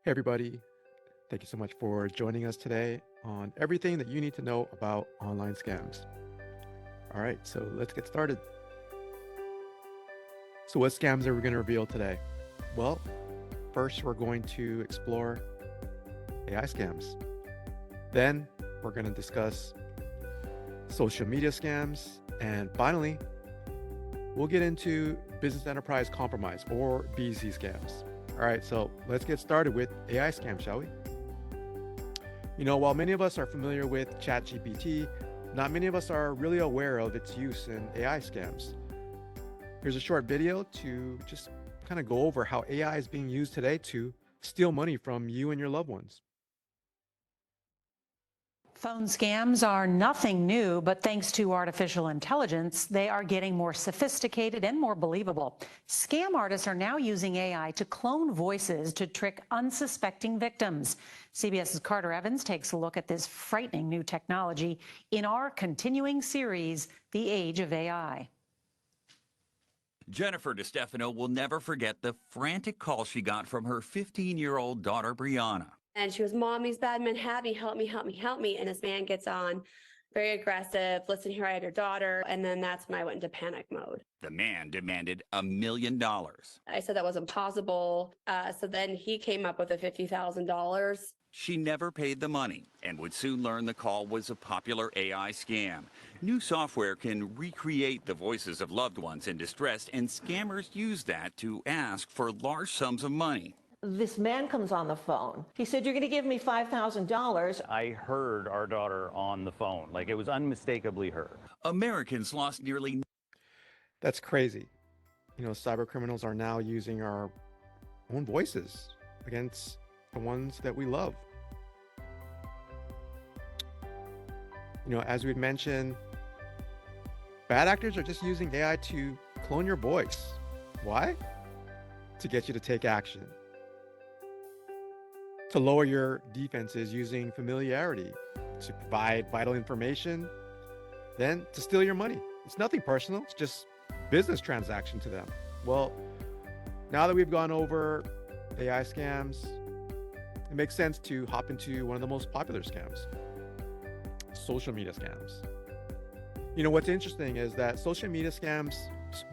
Hey, everybody. Thank you so much for joining us today on everything that you need to know about online scams. All right, so let's get started. So, what scams are we going to reveal today? Well, first, we're going to explore AI scams. Then, we're going to discuss social media scams. And finally, we'll get into business enterprise compromise or BEC scams. All right, so let's get started with AI scams, shall we? While many of us are familiar with ChatGPT, not many of us are really aware of its use in AI scams. Here's a short video to just kind of go over how AI is being used today to steal money from you and your loved ones. Phone scams are nothing new, but thanks to artificial intelligence, they are getting more sophisticated and more believable. Scam artists are now using AI to clone voices to trick unsuspecting victims. CBS's Carter Evans takes a look at this frightening new technology in our continuing series, The Age of AI. Jennifer DeStefano will never forget the frantic call she got from her 15-year-old daughter, Brianna. And she was, "Mom, these bad men have me, help me, help me, help me." And this man gets on, very aggressive. "Listen here, I had your daughter." And then that's when I went into panic mode. The man demanded $1 million. I said that wasn't possible. So then he came up with a $50,000. She never paid the money and would soon learn the call was a popular AI scam. New software can recreate the voices of loved ones in distress, and scammers use that to ask for large sums of money. This man comes on the phone. He said, "You're going to give me $5,000. I heard our daughter on the phone. Like, it was unmistakably her. Americans lost nearly. That's crazy. Cyber criminals are now using our own voices against the ones that we love. As we've mentioned, bad actors are just using AI to clone your voice. Why? To get you to take action. To lower your defenses using familiarity, to provide vital information, then to steal your money. It's nothing personal, it's just business transaction to them. Well, now that we've gone over AI scams, it makes sense to hop into one of the most popular scams, social media scams. What's interesting is that social media scams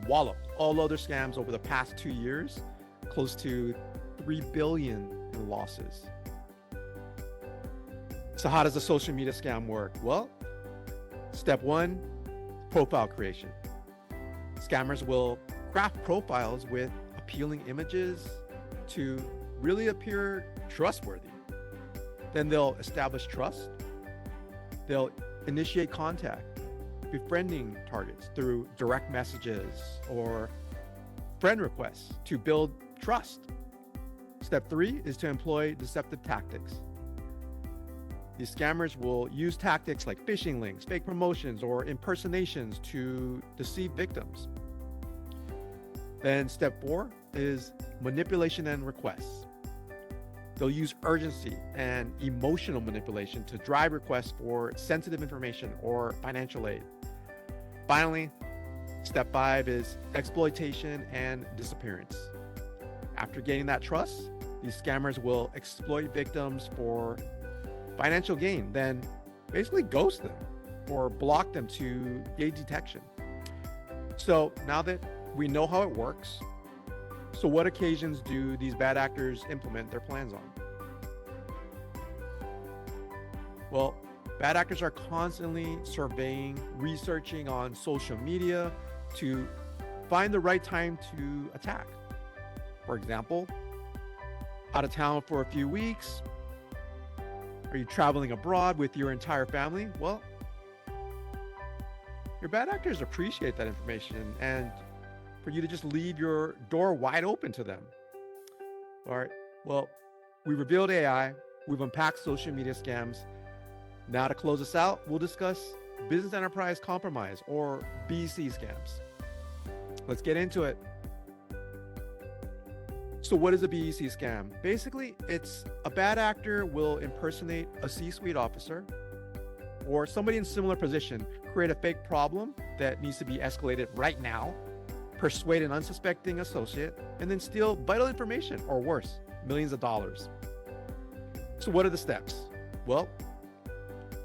swallow all other scams over the past 2 years, close to $3 billion in losses. So how does a social media scam work? Well, step one, profile creation. Scammers will craft profiles with appealing images to really appear trustworthy. Then they'll establish trust. They'll initiate contact, befriending targets through direct messages or friend requests to build trust. Step three is to employ deceptive tactics. These scammers will use tactics like phishing links, fake promotions, or impersonations to deceive victims. Then step four is manipulation and requests. They'll use urgency and emotional manipulation to drive requests for sensitive information or financial aid. Finally, step five is exploitation and disappearance. After gaining that trust, these scammers will exploit victims for financial gain, then basically ghost them or block them to gauge detection. So now that we know how it works, so what occasions do these bad actors implement their plans on? Well, bad actors are constantly surveying, researching on social media to find the right time to attack. For example, out of town for a few weeks? Are you traveling abroad with your entire family? Well, your bad actors appreciate that information and for you to just leave your door wide open to them. All right, well, we revealed AI, we've unpacked social media scams. Now to close us out, we'll discuss business enterprise compromise or BEC scams. Let's get into it. So what is a BEC scam? Basically, it's a bad actor will impersonate a C-suite officer or somebody in similar position, create a fake problem that needs to be escalated right now, persuade an unsuspecting associate, and then steal vital information or worse, millions of dollars. So what are the steps? Well,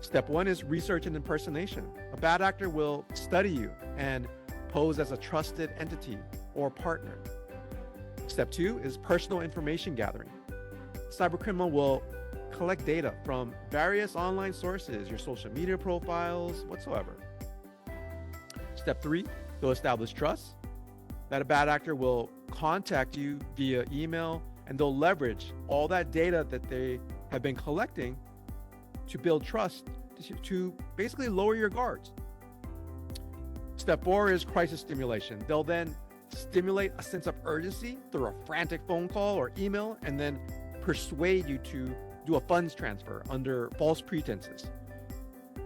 step one is research and impersonation. A bad actor will study you and pose as a trusted entity or partner. Step two is personal information gathering. Cybercriminal will collect data from various online sources, your social media profiles, whatsoever. Step three, they'll establish trust. That a bad actor will contact you via email, and they'll leverage all that data that they have been collecting to build trust, to basically lower your guards. Step four is crisis stimulation. They'll then stimulate a sense of urgency through a frantic phone call or email, and then persuade you to do a funds transfer under false pretenses.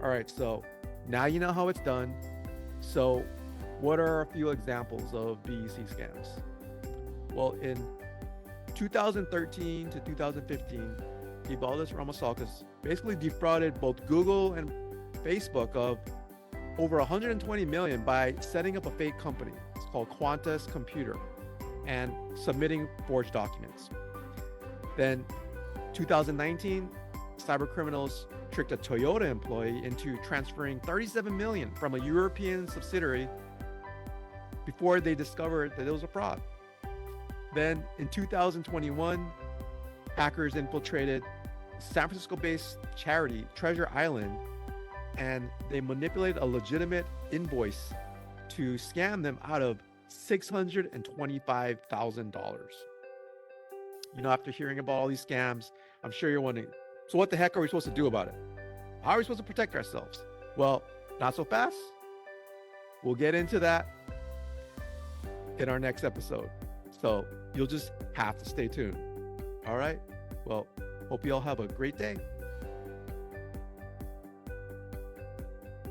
All right, so now you know how it's done. So what are a few examples of BEC scams? Well, in 2013 to 2015, Evaldas Ramasalkas basically defrauded both Google and Facebook of over 120 million by setting up a fake company. It's called Qantas Computer, and submitting forged documents. Then 2019, cybercriminals tricked a Toyota employee into transferring 37 million from a European subsidiary before they discovered that it was a fraud. Then in 2021, hackers infiltrated San Francisco-based charity Treasure Island, and they manipulated a legitimate invoice to scam them out of $625,000. You know, after hearing about all these scams, I'm sure you're wondering, so what the heck are we supposed to do about it? How are we supposed to protect ourselves? Well, not so fast. We'll get into that in our next episode. So you'll just have to stay tuned. All right. Well, hope you all have a great day.